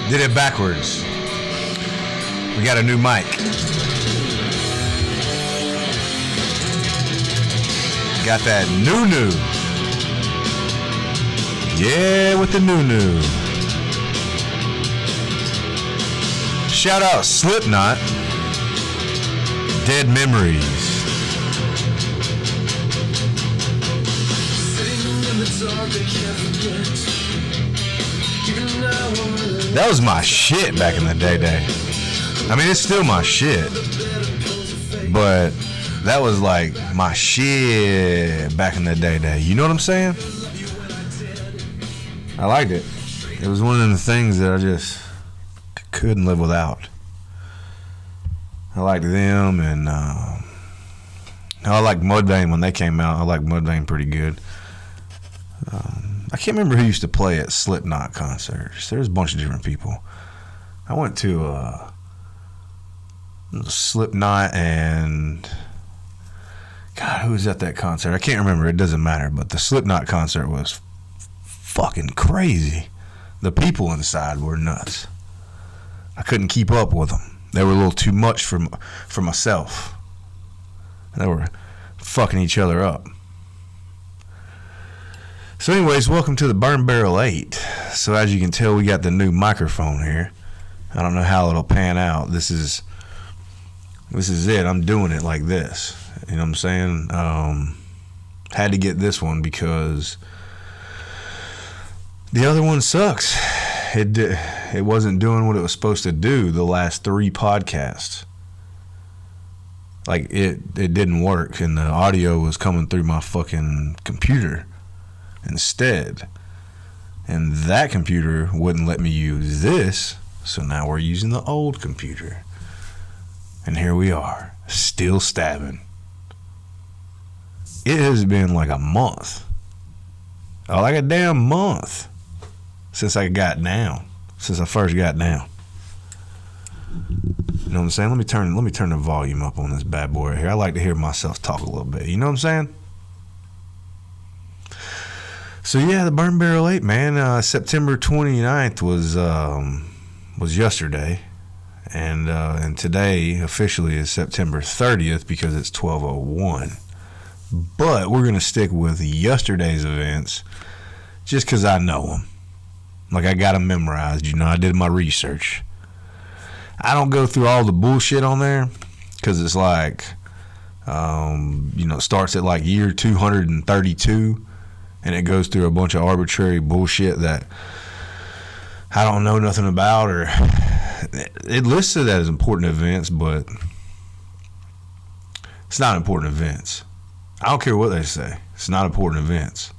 Did it backwards. We got a new mic. Got that new. Yeah, with the new. Shout out Slipknot. Dead Memories. That was my shit back in the day. I mean, it's still my shit. But that was like my shit back in the day. You know what I'm saying? I liked it. It was one of the things that I just couldn't live without. I liked them, and I liked Mudvayne when they came out. I liked Mudvayne pretty good. I can't remember who used to play at Slipknot concerts. There's a bunch of different people. I went to Slipknot and God, who was at that concert? I can't remember. It doesn't matter. But the Slipknot concert was fucking crazy. The people inside were nuts. I couldn't keep up with them. They were a little too much for myself. They were fucking each other up. So anyways, welcome to the Burn Barrel 8. So as you can tell, we got the new microphone here. I don't know how it'll pan out. This is it. I'm doing it like this. You know what I'm saying? Had to get this one because the other one sucks. It wasn't doing what it was supposed to do the last 3 podcasts. Like it didn't work, and the audio was coming through my fucking computer instead, and that computer wouldn't let me use this, so now we're using the old computer, and here we are still stabbing. It has been like a month, like a damn month since I first got down. You know what I'm saying? Let me turn the volume up on this bad boy right here. I like to hear myself talk a little bit. You know what I'm saying? So yeah, the Burn Barrel 8, man. September 29th was yesterday, and today officially is September 30th because it's 12:01. But we're gonna stick with yesterday's events, just because I know them. Like I got them memorized. You know, I did my research. I don't go through all the bullshit on there because it's like, it starts at like year 232. And it goes through a bunch of arbitrary bullshit that I don't know nothing about, or it lists it as important events, but it's not important events. I don't care what they say. It's not important events.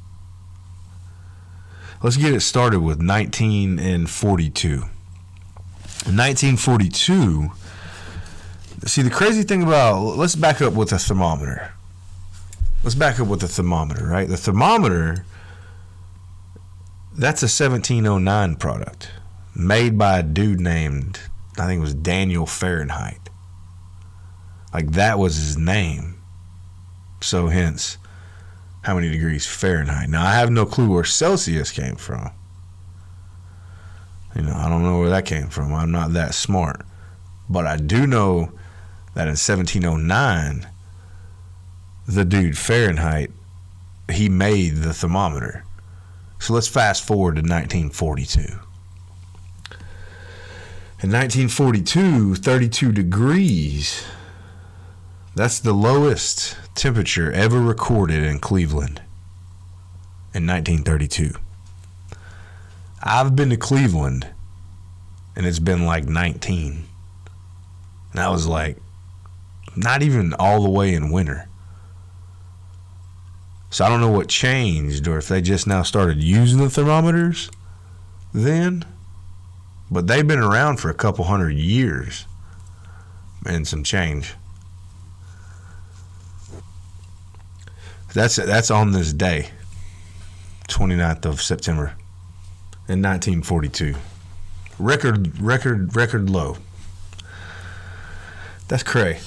Let's get it started with 1942. In 1942, see the crazy thing about, let's back up with the thermometer. Right? The thermometer, that's a 1709 product made by a dude named, I think it was Daniel Fahrenheit. Like that was his name. So hence, how many degrees Fahrenheit? Now I have no clue where Celsius came from. I don't know where that came from. I'm not that smart. But I do know that in 1709, the dude Fahrenheit, he made the thermometer. So let's fast forward to 1942. In 1942, 32 degrees. That's the lowest temperature ever recorded in Cleveland in 1932. I've been to Cleveland, and it's been like 19. And I was like, not even all the way in winter. So I don't know what changed, or if they just now started using the thermometers then. But they've been around for a couple hundred years and some change. That's on this day, 29th of September in 1942. Record low. That's cray.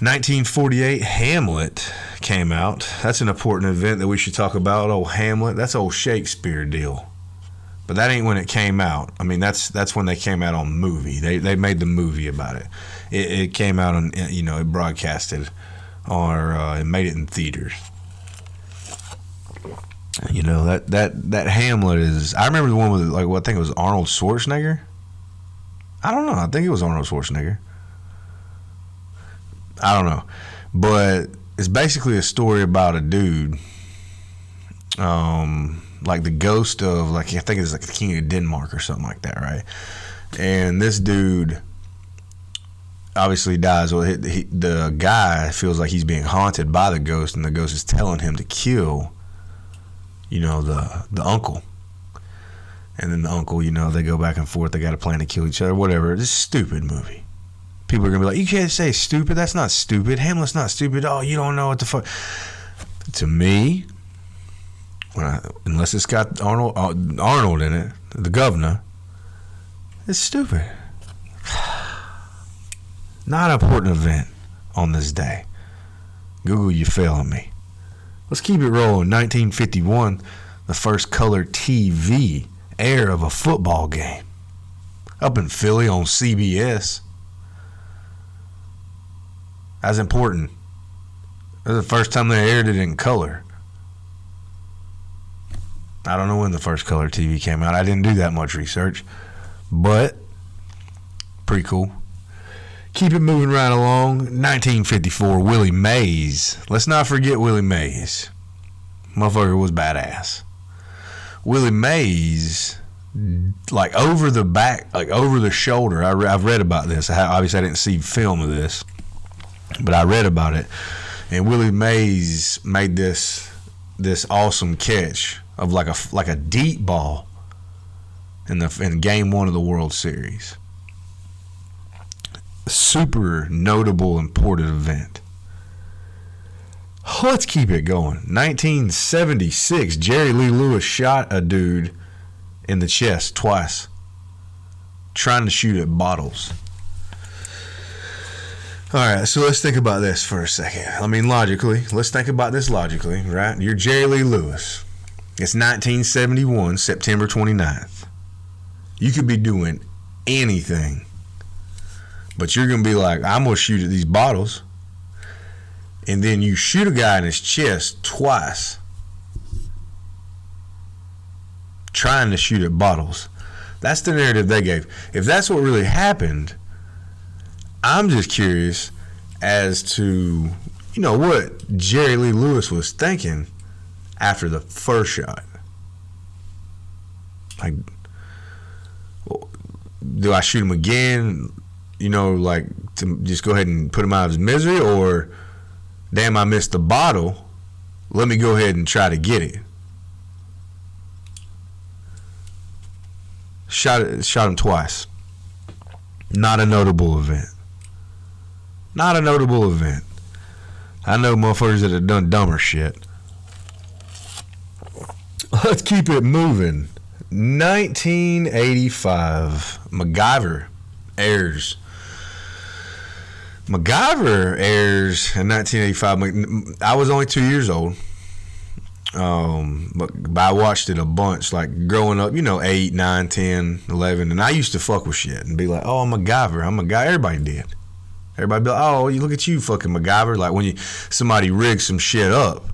1948, Hamlet came out. That's an important event that we should talk about. Old Hamlet. That's old Shakespeare deal. But that ain't when it came out. I mean, that's when they came out on movie. They made the movie about it. It came out on, you know, it broadcasted or it made it in theaters. You know, that Hamlet is. I remember the one with, like, what, I think it was Arnold Schwarzenegger. I don't know. I think it was Arnold Schwarzenegger. I don't know, but it's basically a story about a dude. Like the ghost of, like, I think it's like the King of Denmark or something like that, right? And this dude obviously dies. Well, the guy feels like he's being haunted by the ghost, and the ghost is telling him to kill, you know, the uncle. And then the uncle, you know, they go back and forth. They got a plan to kill each other, whatever. This is a stupid movie. People are gonna be like, you can't say stupid. That's not stupid. Hamlet's not stupid. Oh, you don't know what the fuck. To me, unless it's got Arnold in it, the governor, it's stupid. Not an important event on this day. Google, you failing me. Let's keep it rolling. 1951, the first color TV air of a football game up in Philly on CBS. That's important. That's the first time they aired it in color. I don't know when the first color TV came out. I didn't do that much research, but pretty cool. Keep it moving right along. 1954, Willie Mays. Let's not forget Willie Mays. Motherfucker was badass. Willie Mays, like over the back, like over the shoulder. I've read about this. Obviously, I didn't see film of this, but I read about it. And Willie Mays made this awesome catch of like a deep ball in game 1 of the World Series. Super notable, important event. Let's keep it going. 1976, Jerry Lee Lewis shot a dude in the chest twice, trying to shoot at bottles. All right, so let's think about this for a second. I mean, let's think about this logically, right? You're Jerry Lee Lewis. It's 1971, September 29th. You could be doing anything, but you're going to be like, I'm going to shoot at these bottles. And then you shoot a guy in his chest twice, trying to shoot at bottles. That's the narrative they gave. If that's what really happened, I'm just curious as to, you know, what Jerry Lee Lewis was thinking after the first shot. Like, do I shoot him again? You know, like, to just go ahead and put him out of his misery? Or, damn, I missed the bottle. Let me go ahead and try to get it. Shot him twice. Not a notable event. Not a notable event. I know motherfuckers that have done dumber shit. Let's keep it moving. 1985. MacGyver airs. MacGyver airs in 1985. I was only 2 years old. But I watched it a bunch, like growing up, you know, 8, 9, 10, 11. And I used to fuck with shit and be like, oh, I'm MacGyver. I'm a guy. Everybody did. Everybody be like, oh, you look at you, fucking MacGyver. Like when somebody rigs some shit up,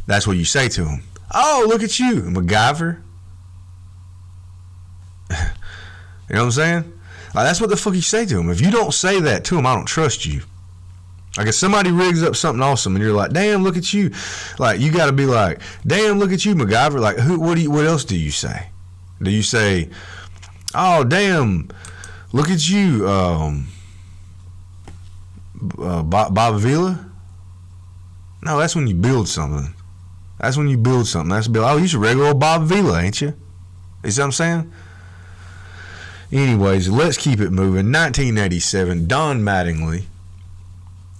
that's what you say to them. Oh, look at you, MacGyver. You know what I'm saying? Like, that's what the fuck you say to them. If you don't say that to them, I don't trust you. Like if somebody rigs up something awesome and you're like, damn, look at you. Like you got to be like, damn, look at you, MacGyver. Like what else do you say? Do you say, oh, damn, look at you, Bob Vila? No, that's when you build something. That's when you build something. That's be like, oh, you're a regular old Bob Vila, ain't you? You see what I'm saying? Anyways, let's keep it moving. 1987, Don Mattingly.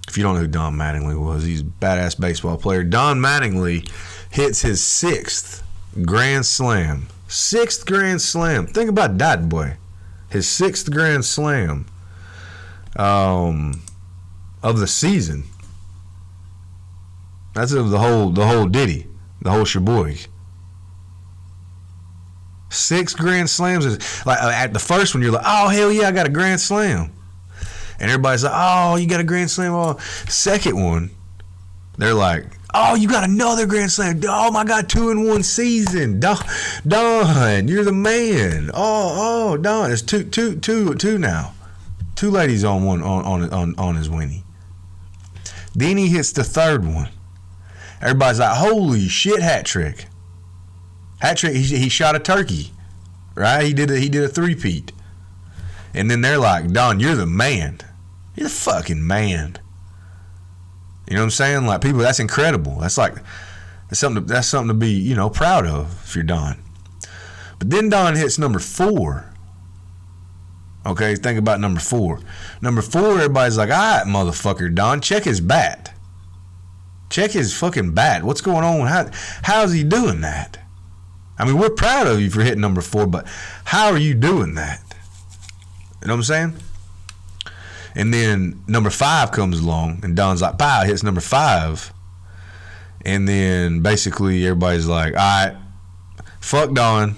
If you don't know who Don Mattingly was, he's a badass baseball player. Don Mattingly hits his 6th Grand Slam. 6th Grand Slam. Think about that, boy. His 6th Grand Slam of the season. That's of the whole ditty, the whole sheboyg. 6 grand slams is like at the first one you're like, oh hell yeah, I got a grand slam, and everybody's like, oh you got a grand slam. Oh, second one, they're like, oh you got another grand slam. Oh my god, 2 in 1 season. Don, you're the man. Oh Don, it's two now. 2 ladies on one on his weenie. Then he hits the third one. Everybody's like, holy shit, hat trick. Hat trick, he shot a turkey. Right? He did a three-peat. And then they're like, Don, you're the man. You're the fucking man. You know what I'm saying? Like, people, that's incredible. That's something to be, you know, proud of if you're Don. But then Don hits number 4. Okay, think about number 4. Number 4, everybody's like, all right, motherfucker, Don, check his bat. Check his fucking bat. What's going on? How's he doing that? I mean, we're proud of you for hitting number 4, but how are you doing that? You know what I'm saying? And then number 5 comes along, and Don's like, pow, hits number 5. And then basically everybody's like, all right, fuck Don.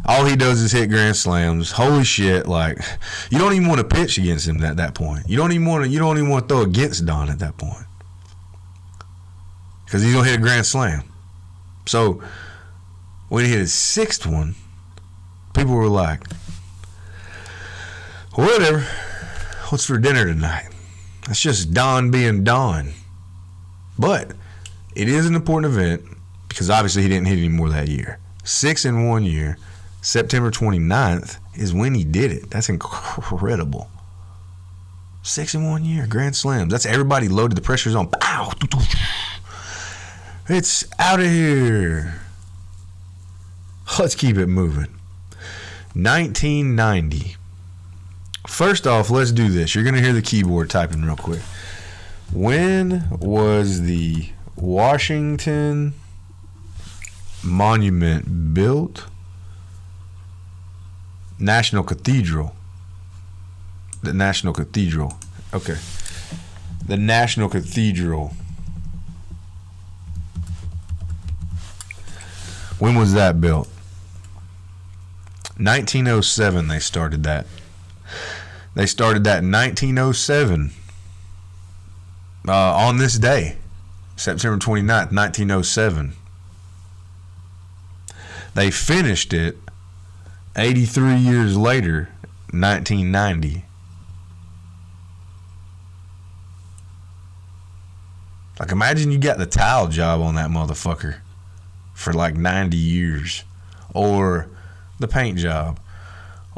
All he does is hit grand slams. Holy shit! Like, you don't even want to pitch against him at that point. You don't even want to throw against Don at that point, because he's gonna hit a grand slam. So when he hit his 6th one, people were like, whatever. What's for dinner tonight? That's just Don being Don. But it is an important event because obviously he didn't hit any more that year. 6 in 1 year. September 29th is when he did it. That's incredible. 6 in 1 year, grand slams. That's everybody loaded. The pressure's on. Pow! It's out of here. Let's keep it moving. 1990. First off, let's do this. You're going to hear the keyboard typing real quick. When was the Washington Monument built? National Cathedral. The National Cathedral. Okay. The National Cathedral. When was that built? 1907 they started that. They started that in 1907. On this day. September 29th, 1907. They finished it 83 years later, 1990. Like, imagine you got the tile job on that motherfucker for like 90 years. Or the paint job.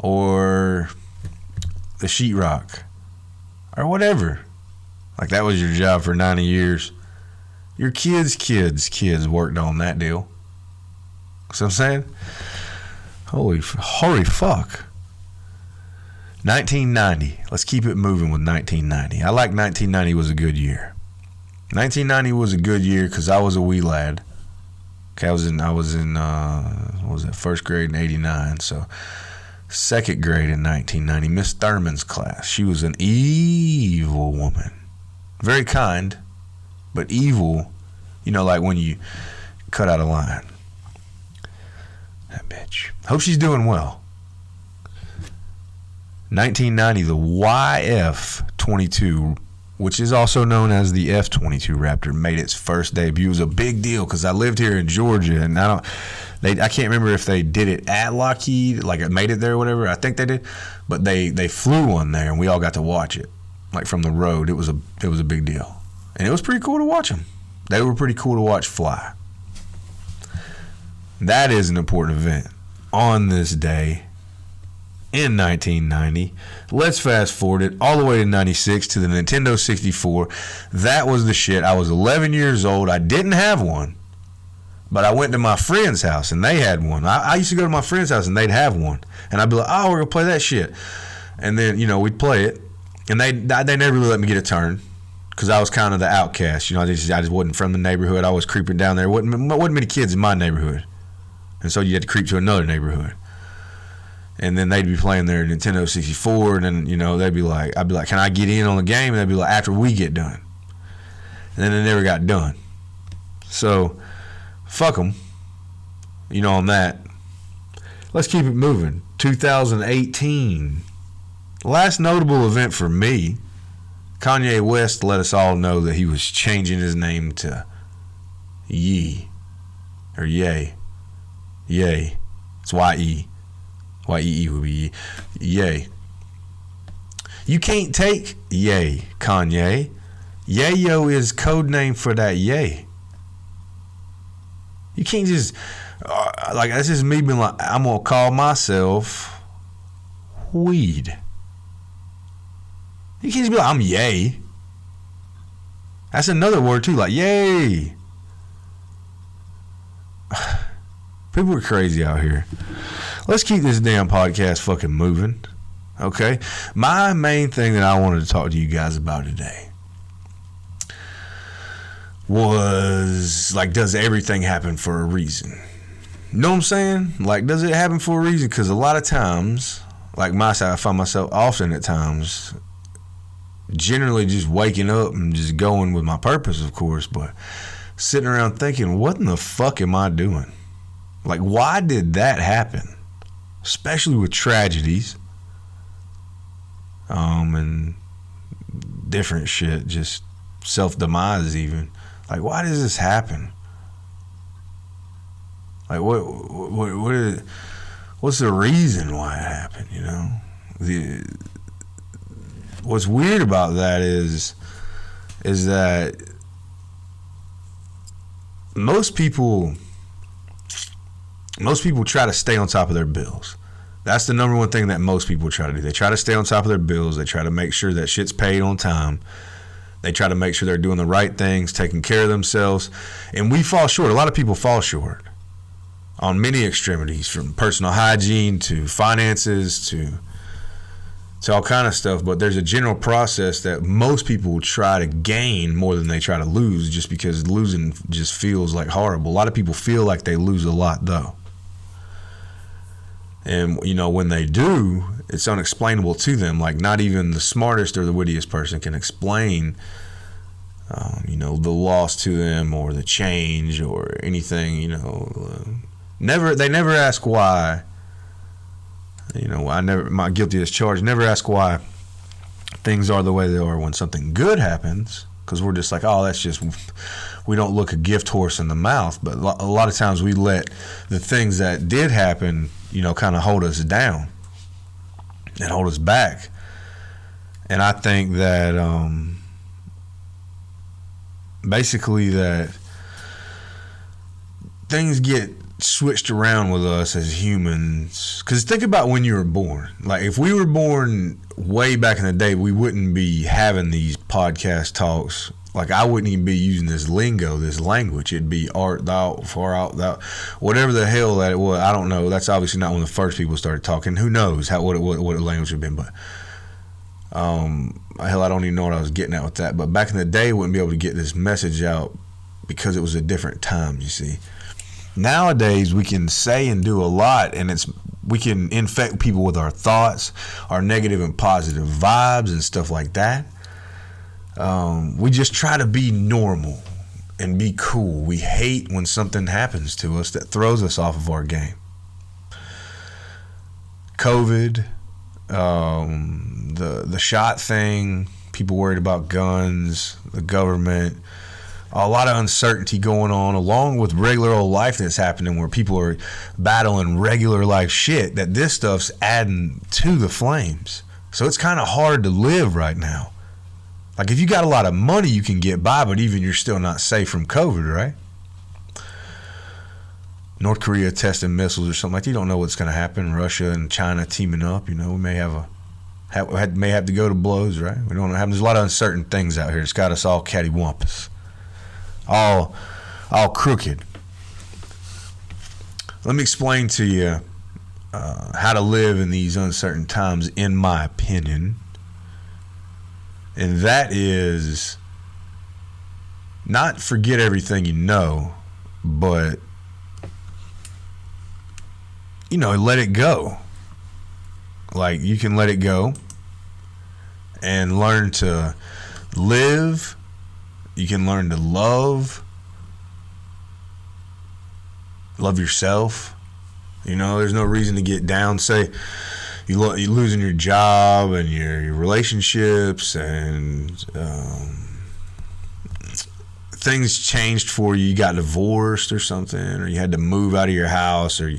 Or the sheetrock. Or whatever. Like, that was your job for 90 years. Your kids' worked on that deal. See what I'm saying? Holy fuck. 1990. Let's keep it moving with 1990. I like 1990 was a good year. 1990 was a good year because I was a wee lad. Okay, I was in what was that, first grade in 89. So second grade in 1990. Miss Thurman's class. She was an evil woman. Very kind, but evil. You know, like when you cut out a line. That bitch. Hope she's doing well. 1990, the YF-22, which is also known as the F-22 Raptor, made its first debut. It was a big deal because I lived here in Georgia, and I can't remember if they did it at Lockheed, like it made it there or whatever. I think they did, but they flew one there, and we all got to watch it, like from the road. It was a big deal, and it was pretty cool to watch them. They were pretty cool to watch fly. That is an important event on this day in 1990. Let's fast forward it all the way to 96 to the Nintendo 64. That was the shit. I was 11 years old. I didn't have one, but I went to my friend's house and they had one. I used to go to my friend's house and they'd have one, and I'd be like, oh, we're gonna play that shit, and then we'd play it, and they never really let me get a turn because I was kind of the outcast. I just wasn't from the neighborhood. I was creeping down there. Wasn't many kids in my neighborhood. And so you had to creep to another neighborhood. And then they'd be playing their Nintendo 64, and then, I'd be like, can I get in on the game? And they'd be like, after we get done. And then they never got done. So, fuck them, on that. Let's keep it moving. 2018. Last notable event for me, Kanye West let us all know that he was changing his name to Ye. Or Ye. Ye. It's Y-E. Y-E-E would be Ye. You can't take Ye, Kanye. Yayo is code name for that Ye. You can't just... like, that's just me being like, I'm going to call myself Weed. You can't just be like, I'm Ye. That's another word, too. Like, yay. People are crazy out here. Let's keep this damn podcast fucking moving. Okay? My main thing that I wanted to talk to you guys about today was, like, does everything happen for a reason? You know what I'm saying? Like, does it happen for a reason? Because a lot of times, like my side, I find myself often at times generally just waking up and just going with my purpose, of course, but sitting around thinking, what in the fuck am I doing? Like, why did that happen? Especially with tragedies and different shit, just self-demise even. Like, why does this happen? Like, what's the reason why it happened, you know? What's weird about that is that most people try to stay on top of their bills. That's the number one thing that most people try to do. They try to stay on top of their bills. They try to make sure that shit's paid on time. They try to make sure they're doing the right things, taking care of themselves. And we fall short. A lot of people fall short on many extremities, from personal hygiene to finances to all kind of stuff. But there's a general process that most people will try to gain more than they try to lose, just because losing just feels like horrible. A lot of people feel like they lose a lot, though. And, you know, when they do, it's unexplainable to them. Like, not even the smartest or the wittiest person can explain, you know, the loss to them or the change or anything, you know. They never ask why. You know, my guilty as charged, never ask why things are the way they are when something good happens, because we're just like, oh, that's just, we don't look a gift horse in the mouth. But a lot of times we let the things that did happen, you know, kind of hold us down and hold us back. And I think that basically that things get switched around with us as humans. Because think about when you were born. Like, if we were born way back in the day, we wouldn't be having these podcast talks. Like, I wouldn't even be using this lingo, this language. It'd be art, thou, far out, thou, whatever the hell that it was. I don't know. That's obviously not when the first people started talking. Who knows what the language would have been. But hell, I don't even know what I was getting at with that. But back in the day, we wouldn't be able to get this message out because it was a different time, you see. Nowadays, we can say and do a lot, and we can infect people with our thoughts, our negative and positive vibes and stuff like that. We just try to be normal and be cool. We hate when something happens to us that throws us off of our game. COVID, the shot thing, people worried about guns, the government, a lot of uncertainty going on, along with regular old life that's happening where people are battling regular life shit, that this stuff's adding to the flames. So it's kind of hard to live right now. Like, if you got a lot of money, you can get by, but even you're still not safe from COVID, right? North Korea testing missiles or something like that. You don't know what's going to happen. Russia and China teaming up, you know, we may have to go to blows, right? We don't know. There's a lot of uncertain things out here. It's got us all cattywampus. All crooked. Let me explain to you how to live in these uncertain times, in my opinion. And that is not forget everything you know, but, you know, let it go. Like, you can let it go and learn to live. You can learn to love yourself, You know, there's no reason to get down. Say you're losing your job and your relationships, and things changed for you. You got divorced or something, or you had to move out of your house, or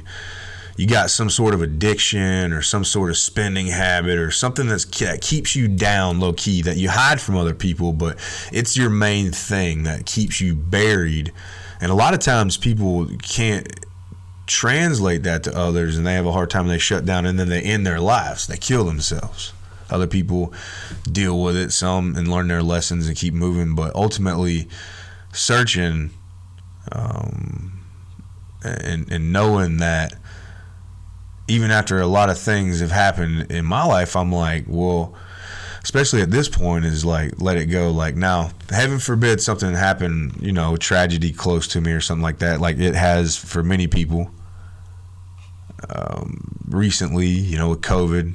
you got some sort of addiction or some sort of spending habit or something that keeps you down low key, that you hide from other people, but it's your main thing that keeps you buried. And a lot of times people can't translate that to others, and they have a hard time, and they shut down, and then they end their lives. They kill themselves. Other people deal with it, some, and learn their lessons and keep moving, but ultimately searching and knowing that even after a lot of things have happened in my life, I'm like, well, especially at this point, is like, let it go. Like, now, heaven forbid something happen, you know, tragedy close to me or something like that, like it has for many people recently, you know, with COVID.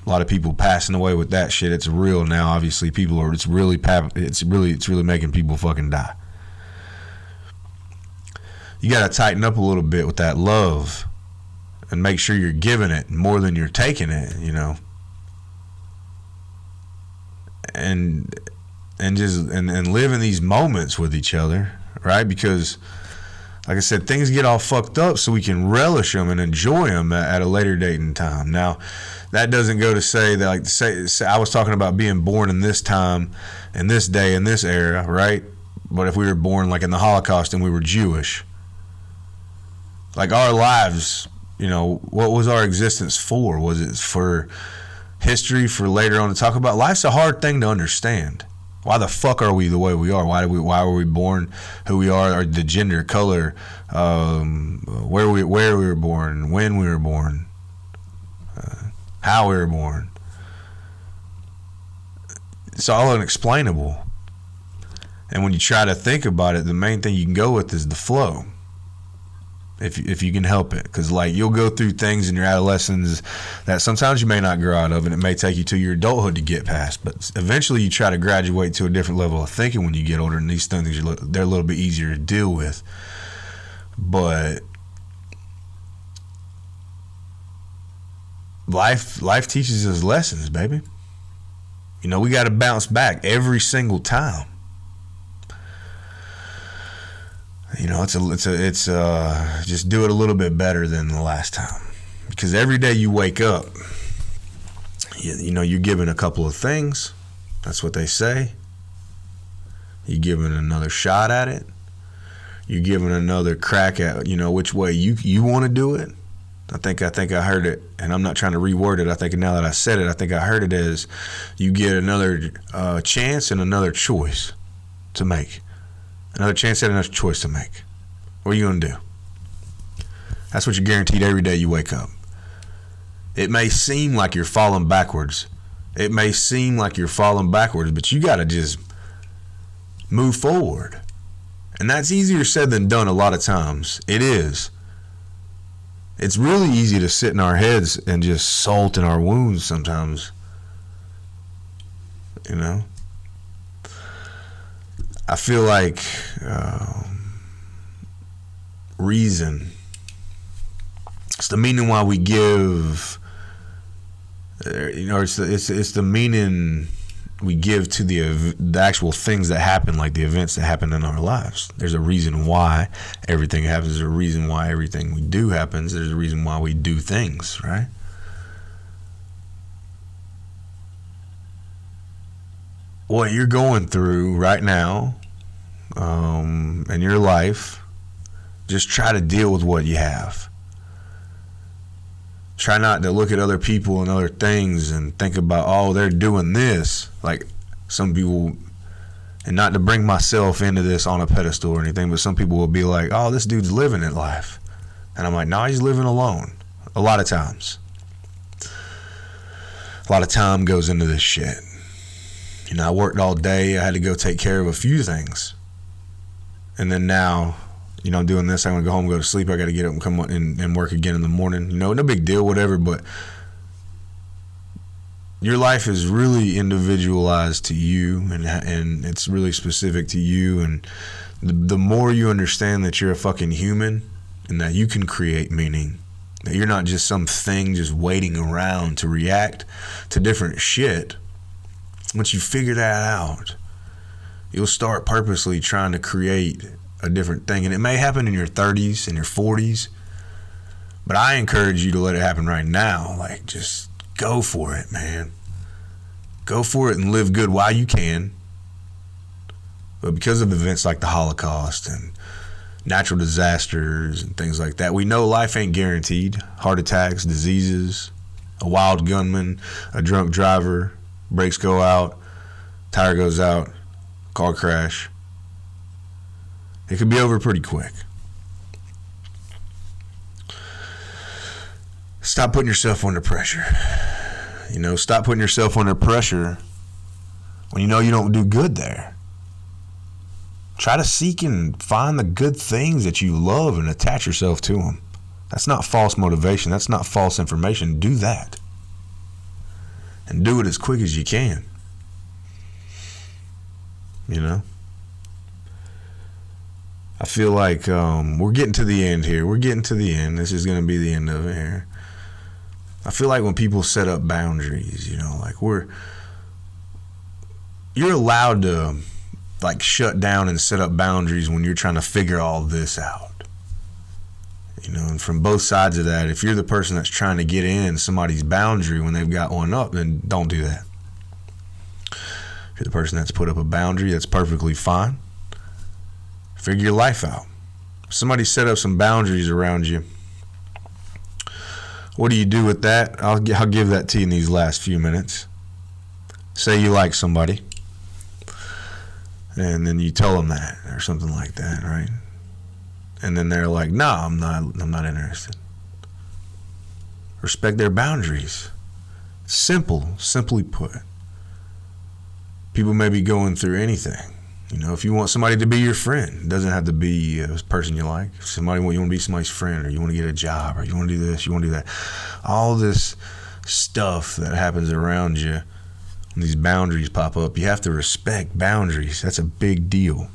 A lot of people passing away with that shit. It's real now. Obviously, it's really making people fucking die. You got to tighten up a little bit with that love and make sure you're giving it more than you're taking it, you know. And live in these moments with each other, right? Because, like I said, things get all fucked up so we can relish them and enjoy them at a later date in time. Now, that doesn't go to say that, like, say I was talking about being born in this time, in this day, in this era, right? But if we were born like in the Holocaust and we were Jewish, like, our lives, you know, what was our existence for? Was it for history, for later on to talk about? Life's a hard thing to understand. Why the fuck are we the way we are? Why were we born who we are? Or the gender, color, where we were born, when we were born, how we were born. It's all unexplainable. And when you try to think about it, the main thing you can go with is the flow. If you can help it, because, like, you'll go through things in your adolescence that sometimes you may not grow out of, and it may take you to your adulthood to get past, but eventually you try to graduate to a different level of thinking when you get older, and these things they're a little bit easier to deal with. But life teaches us lessons, baby. You know, we got to bounce back every single time. You know, it's just do it a little bit better than the last time, because every day you wake up, you know, you're given a couple of things. That's what they say. You're given another shot at it. You're given another crack at, you know, which way you want to do it. I think I heard it, and I'm not trying to reword it. I think now that I said it, I think I heard it as you get another chance and another choice to make. Another chance at another choice to make. What are you going to do? That's what you're guaranteed every day you wake up. It may seem like you're falling backwards. But you got to just move forward. And that's easier said than done a lot of times. It is. It's really easy to sit in our heads and just salt in our wounds sometimes. You know? I feel like reason. It's the meaning why we give. You know, it's the meaning we give to the actual things that happen, like the events that happen in our lives. There's a reason why everything happens. There's a reason why everything we do happens. There's a reason why we do things, right? What you're going through right now in your life, just try to deal with what you have. Try not to look at other people and other things and think about, oh, they're doing this. Like some people, and not to bring myself into this on a pedestal or anything, but some people will be like, oh, this dude's living it life. And I'm like, no, he's living alone. A lot of times. A lot of time goes into this shit. You know, I worked all day. I had to go take care of a few things. And then now, you know, I'm doing this. I'm going to go home, go to sleep. I got to get up and come and work again in the morning. You know, no big deal, whatever. But your life is really individualized to you, and it's really specific to you. And the more you understand that you're a fucking human, and that you can create meaning. That you're not just some thing just waiting around to react to different shit. Once you figure that out, you'll start purposely trying to create a different thing. And it may happen in your 30s and your 40s, but I encourage you to let it happen right now. Like, just go for it, man. Go for it and live good while you can. But because of events like the Holocaust and natural disasters and things like that, we know life ain't guaranteed. Heart attacks, diseases, a wild gunman, a drunk driver, brakes go out, tire goes out, car crash. It could be over pretty quick. Stop putting yourself under pressure. Stop putting yourself under pressure when you know you don't do good there. Try to seek and find the good things that you love and attach yourself to them. That's not false motivation. That's not false information. Do that. And do it as quick as you can. I feel like we're getting to the end here. This is going to be the end of it here. I feel like when people set up boundaries, you're allowed to shut down and set up boundaries when you're trying to figure all this out. And from both sides of that, if you're the person that's trying to get in somebody's boundary when they've got one up, then don't do that. If you're the person that's put up a boundary, that's perfectly fine. Figure your life out. If somebody set up some boundaries around you, what do you do with that? I'll give that to you in these last few minutes. Say you like somebody, and then you tell them that or something like that, right? And then they're like, "No, I'm not interested." Respect their boundaries. Simply put. People may be going through anything. If you want somebody to be your friend, it doesn't have to be a person you like. If you want to be somebody's friend, or you want to get a job, or you want to do this, you want to do that. All this stuff that happens around you, when these boundaries pop up, you have to respect boundaries. That's a big deal.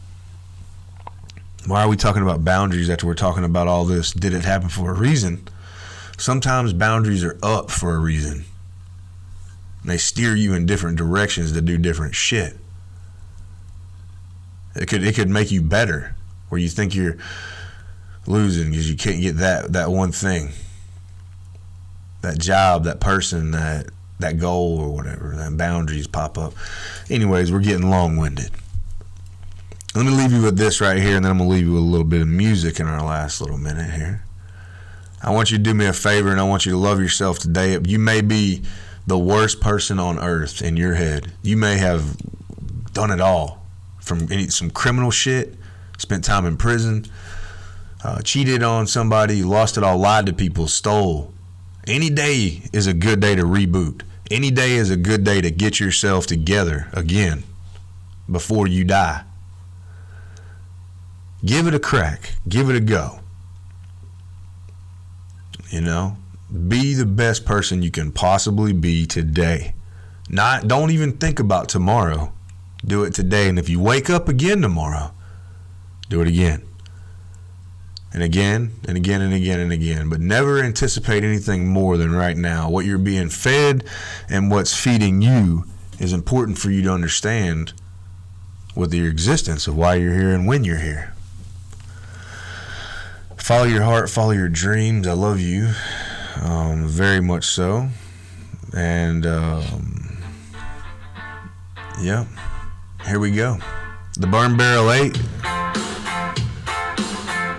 Why are we talking about boundaries after we're talking about all this? Did it happen for a reason? Sometimes boundaries are up for a reason. They steer you in different directions to do different shit. It could make you better, where you think you're losing because you can't get that one thing, that job, that person, that goal or whatever. That boundaries pop up. Anyways, we're getting long-winded. Let me leave you with this right here, and then I'm going to leave you with a little bit of music in our last little minute here. I want you to do me a favor, and I want you to love yourself today. You may be the worst person on earth in your head. You may have done it all. From some criminal shit, spent time in prison, cheated on somebody, lost it all, lied to people, stole. Any day is a good day to reboot. Any day is a good day to get yourself together again before you die. Give it a crack. Give it a go. Be the best person you can possibly be today. Don't even think about tomorrow. Do it today. And if you wake up again tomorrow, do it again. And again, and again, and again, and again. But never anticipate anything more than right now. What you're being fed and what's feeding you is important for you to understand with your existence of why you're here and when you're here. Follow your heart, follow your dreams. I love you. Very much so. And, yeah. Here we go. The Burn Barrel 8.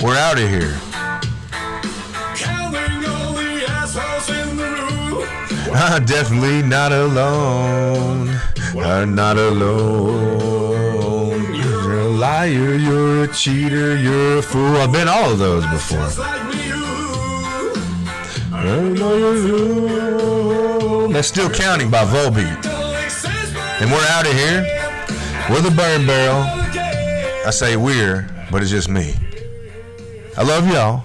We're out of here. Counting all the assholes in the room. I'm definitely not alone. I'm not alone. You're a liar, you're a cheater, you're a fool. I've been all of those before. Just like me, That's Still Counting by Volbeat. And we're out of here. We're the Burn Barrel. I say we're, but it's just me. I love y'all.